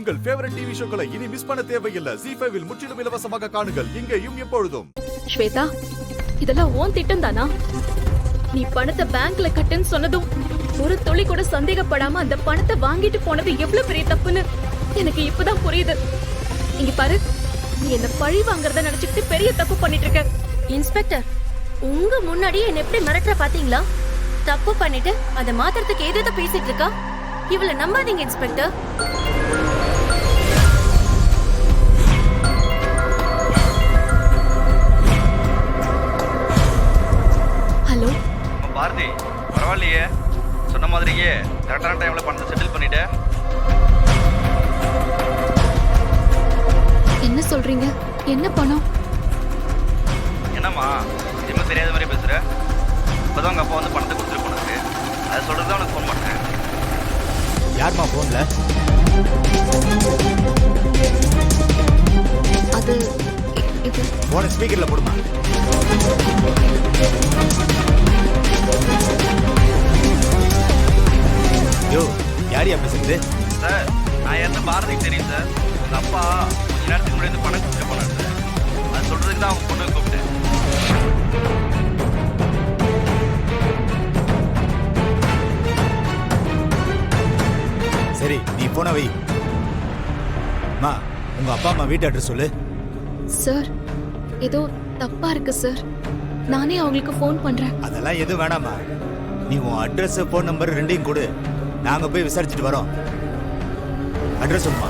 உங்கள் favourite TV ஷோக்களை இனி miss பண்ண தேவையில்லை. ZEE5 இல் முற்றிலும் இலவசமாக காணுங்கள். இங்கேயும் எப்பொழுதும். ஸ்வேதா, இதெல்லாம் உன் திட்டம் தானா? நீ பணத்தை பேங்க்ல கட்டுன்னு சொன்னதும் ஒரு துளி கூட சந்தேகப்படாம அந்த பணத்தை வாங்கிட்டு போனது எவ்வளவு பெரிய தப்புன்னு எனக்கு இப்பதான் புரியுது. இங்க பாரு, நீ என்ன பழி வாங்குறத நினைச்சுக்கிட்டு பெரிய தப்பு பண்ணிட்டு இருக்க. இன்ஸ்பெக்டர், உங்க முன்னாடியே என்ன எப்படி மிரட்டுற பாத்தீங்களா? தப்பு பண்ணிட்டு அதை மாத்திரத்துக்கு ஏதேதோ பேசிட்டு இருக்கா. இவளை நம்பாதீங்க இன்ஸ்பெக்டர். ஹலோ பாரதி, பரவாயில்லையே, சொன்ன மாதிரியே கரெக்டான டைம்ல பணத்தை செட்டில் பண்ணிட்டேன். என்ன சொல்றீங்க? என்ன பணம்? என்னம்மா எதுவுமே தெரியாத மாதிரி பேசுற? இப்போதான் உங்க அப்பா வந்து பணத்தை கொடுத்துட்டு போனது, அதை சொல்றதுதான் உனக்கு ஃபோன் பண்ணேன். யாருமா போன்ல? அது இது போன ஸ்பீக்கர்ல போடுமா. யோ, யாரியா பேசுறது? சார், நான் என்ன பாரதிக்கு தெரியும் சார். உங்க அப்பா கொஞ்ச நேரத்துக்கு முன்னாடி வந்து பணம் கொடுத்துட்டு போனார் சார். அது சொல்றதுக்கு தான் அவங்க பொண்ணு கூப்பிட்டேன். சரி, நீ போன வை. மா, உங்க அப்பா அம்மா வீட்டு அட்ரஸ் சொல்லு. சார், ஏதோ தப்பா இருக்கு சார். நானே அவங்களுக்கு ஃபோன் பண்றேன். அதெல்லாம் எதுவும் வேணாமா. நீ உன் அட்ரஸ், போன் நம்பர் ரெண்டையும் கொடு. நாங்க போய் விசாரிச்சுட்டு வரோம். அட்ரஸ் சொல்லுமா.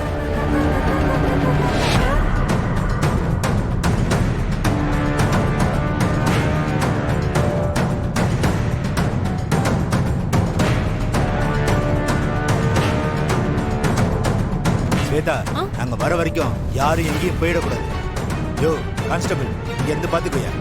ஸ்வேதா, நாங்க வர வரைக்கும் யாரும் எங்கேயும் போயிடக்கூடாது. யோ கான்ஸ்டபிள், இங்க இருந்து பாத்துக்கோயா.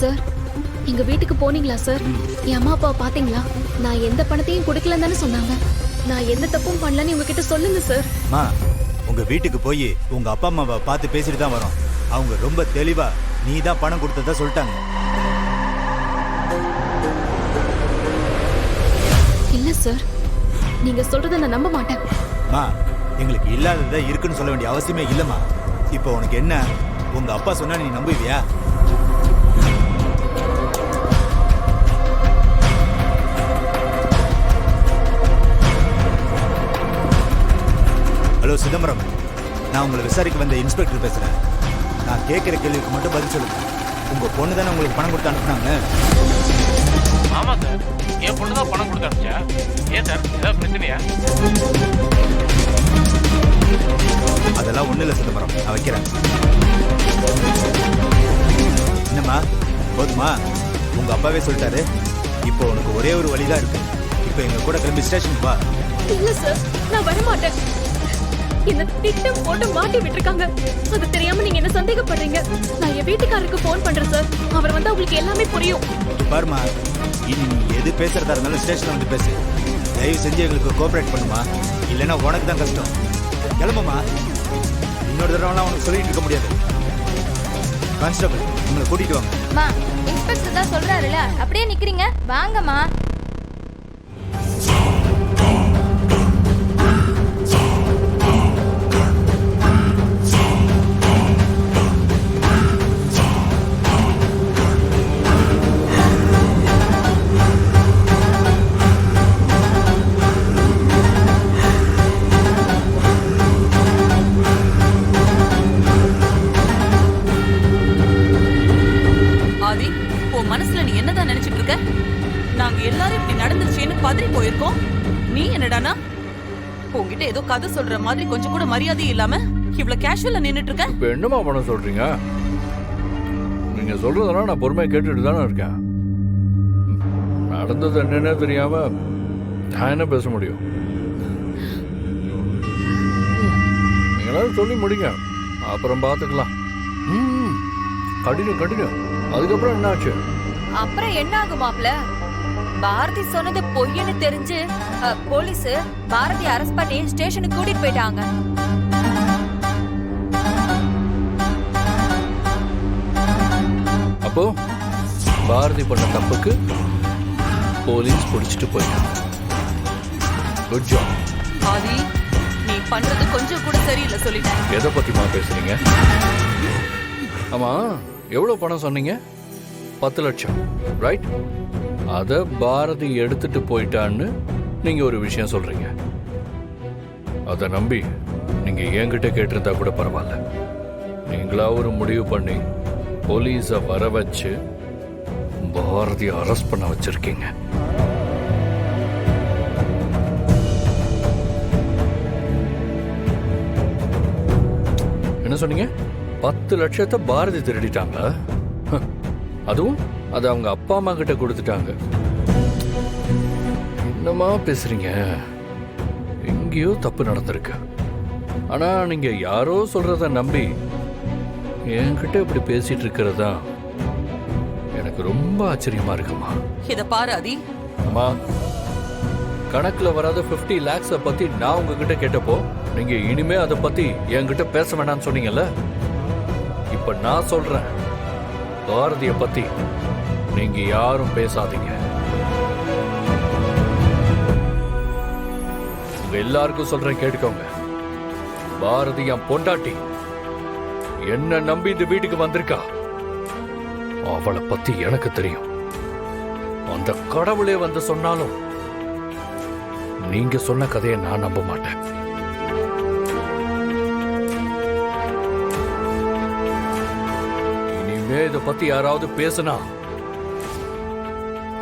சார், எங்க வீட்டுக்கு போனீங்களா சார்? என் அம்மா அப்பாவை பாத்தீங்களா? நான் எந்த பணத்தையும் கொடுக்கலன்னு தானே சொன்னாங்க. நான் எந்த தப்பும் பண்ணலன்னு உங்ககிட்ட சொல்லுங்க சார். மா, உங்க வீட்டுக்கு போய் உங்க அப்பா அம்மாவை பார்த்து பேசிட்டு தான் வரோம். அவங்க ரொம்ப தெளிவா நீ தான் பணம் கொடுத்ததா சொல்லிட்டாங்க. இல்ல சார், நீங்க சொல்றத நான் நம்ப மாட்டேன். மா, எங்களுக்கு இல்லாததா இருக்குன்னு சொல்ல வேண்டிய அவசியமே இல்லம்மா. இப்போ உனக்கு என்ன, உங்க அப்பா சொன்னா நீ நம்புவியா? ஹலோ சிதம்பரம், நான் உங்களை விசாரிக்க வந்த இன்ஸ்பெக்டர் பேசுறேன். நான் கேட்கிற கேள்விக்கு மட்டும் பதில் சொல்லுங்க. உங்க பொண்ணு தானே உங்களுக்கு பணம் கொடுத்து அனுப்புனாங்க? ஆமா சார், என் பொண்ணு தான் பணம் கொடுத்து அனுப்பிச்சா. ஏன் சார், ஏதாவது பிரச்சனையா? அதெல்லாம் ஒண்ணு இல்ல சிதம்பரம், நான் வைக்கிறேன். என்னம்மா, போதுமா? உங்க அப்பாவே சொல்லிட்டாரு. இப்போ உனக்கு ஒரே ஒரு வழிதான் இருக்கு. இப்போ எங்க கூட கிளம்பி ஸ்டேஷனுக்கு வா. இல்ல சார், நான் வர மாட்டேன். என்ன திட்டம் போட்டு மாட்டி விட்டுருக்காங்க. அது தெரியாம நீங்க என்ன சந்தேகப்படுறீங்க. நான் என் வீட்டுக்காரருக்கு போன் பண்றேன் சார். அவர் வந்து உங்களுக்கு எல்லாமே புரியும். பாருமா, இனி நீ எது பேசுறதா இருந்தாலும் ஸ்டேஷன்ல வந்து பேசு. தயவு செஞ்சு எங்களுக்கு கோஆபரேட் பண்ணுமா, இல்லைன்னா உனக்கு தான் கஷ்டம். கிளம்புமா. இன்னொரு தடவைலாம் உனக்கு சொல்லிட்டு இருக்க முடியாது. கான்ஸ்டபிள், உங்களை கூட்டிட்டு வாங்க. இன்ஸ்பெக்டர் தான் சொல்றாருல, அப்படியே நிக்கிறீங்க, வாங்கம்மா. மனசுல நீ என்னதான் நினைச்சிட்டு இருக்க? நாங்க எல்லாரும் இப்படி நடந்துருச்சேன்னு பதறி போயிருக்கோம். நீ என்னடானா உங்ககிட்ட ஏதோ கதை சொல்ற மாதிரி கொஞ்சம் கூட மரியாதை இல்லாம இவ்வளவு கேஷுவலா நின்னுட்டு இருக்க. இப்ப என்னமா பண்ண சொல்றீங்க? நீங்க சொல்றதெல்லாம் நான் பொறுமையா கேட்டுட்டு தானே இருக்கேன். நடந்தது என்னன்னே தெரியாம நான் என்ன பேச முடியும்? நீங்களாவது சொல்லி முடிங்க, அப்புறம் பாத்துக்கலாம். கண்டினியூ. அதுக்கப்புறம் என்ன ஆச்சு? அப்புறம் என்ன ஆகும் மாப்ள? பாரதி சொன்னது பொய்ன்னு தெரிஞ்சு போலீஸ் பாரதி அரெஸ்ட் பண்ணி ஸ்டேஷனுக்கு கூட்டிட்டு போயிட்டாங்க. அப்போ பாரதி பண்ண தப்புக்கு போலீஸ் பிடிச்சிட்டு போயிட்டாங்க. Good job. ஆதி, நீ பண்றது கொஞ்சம் கூட சரியில்லை சொல்லிட்டேன். எதை பத்திமா பேசுறீங்க? ஆமா, எவ்வளவு பணம் சொன்னீங்க? 10 லட்சம், ரைட்? அத பாரதி எடுத்துட்டு போயிட்டான்னு நீங்க ஒரு விஷயம் சொல்றீங்க. அத நம்பி நீங்க என்கிட்ட கேட்டிருந்தா கூட பரவாயில்ல. நீங்களா ஒரு முடிவு பண்ணி போலீஸ வர வச்சு பாரதி அரெஸ்ட் பண்ண வச்சிருக்கீங்க. என்ன சொன்னீங்க? 10 லட்சத்தை பாரதி திருடிட்டாங்களா? அதுவும் அது அவங்க அப்பா அம்மா கிட்ட கொடுத்துட்டாங்க. என்னமா பேசுறீங்க? எங்கேயோ தப்பு நடந்திருக்கு. ஆனா நீங்க யாரோ சொல்றத நம்பி என்கிட்ட இப்படி பேசிட்டு இருக்கிறதா எனக்கு ரொம்ப ஆச்சரியமா இருக்குமா. இத பாரு ஆதி. அம்மா, கணக்குல வராத 50 lakhs பத்தி நான் உங்ககிட்ட கேட்டப்போ நீங்க இனிமே அதை பத்தி என்கிட்ட பேச வேண்டாம்னு சொன்னீங்கல்ல. இப்ப நான் சொல்றேன், பாரதிய பத்தி நீங்க யாரும் பேசாதீங்க. உங்க எல்லாருக்கும் சொல்றேன், கேட்டுக்கோங்க. பாரதி என் பொண்டாட்டி. என்ன நம்பி இந்த வீட்டுக்கு வந்திருக்கா. அவளை பத்தி எனக்கு தெரியும். அந்த கடவுளே வந்து சொன்னாலும் நீங்க சொன்ன கதையை நான் நம்ப மாட்டேன். இனிமே இதை பத்தி யாராவது பேசினா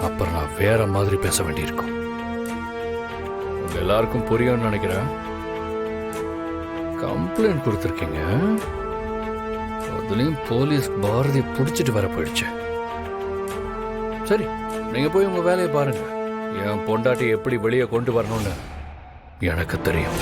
அப்புறம் நான் வேற மாதிரி பேச வேண்டியிருக்கும். உங்க எல்லாருக்கும் புரியும்னு நினைக்கிறேன். கம்ப்ளைண்ட் கொடுத்துருக்கீங்க, அதுலயும் போலீஸ் பாரதி பிடிச்சிட்டு வர போயிடுச்சு. சரி, நீங்க போய் உங்க வேலையை பாருங்க. என் பொண்டாட்டி எப்படி வெளியே கொண்டு வரணும்னு எனக்கு தெரியும்.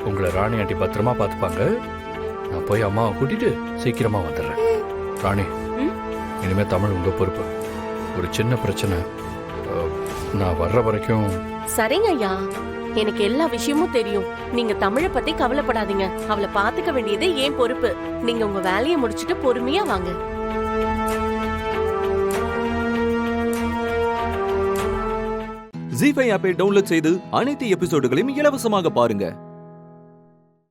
உங்களை ராணி ஆண்டி பத்திரமா பார்த்துப்பாங்க. நான் போய் அம்மாவை கூட்டிட்டு சீக்கிரமா வந்துடுறேன். ராணி, இனிமே தமிழ் உங்க பொறுப்பு. ஒரு சின்ன பிரச்சனை, நான் வர்ற வரைக்கும். சரிங்க ஐயா, எனக்கு எல்லா விஷயமும் தெரியும். நீங்க தமிழை பத்தி கவலைப்படாதீங்க. அவளை பாத்துக்க வேண்டியது ஏன் பொறுப்பு. நீங்க உங்க வேலையை முடிச்சிட்டு பொறுமையா வாங்க. ஜீ5 ஆப்பை டவுன்லோட் செய்து அனைத்து எபிசோடுகளையும் இலவசமாக பாருங்க.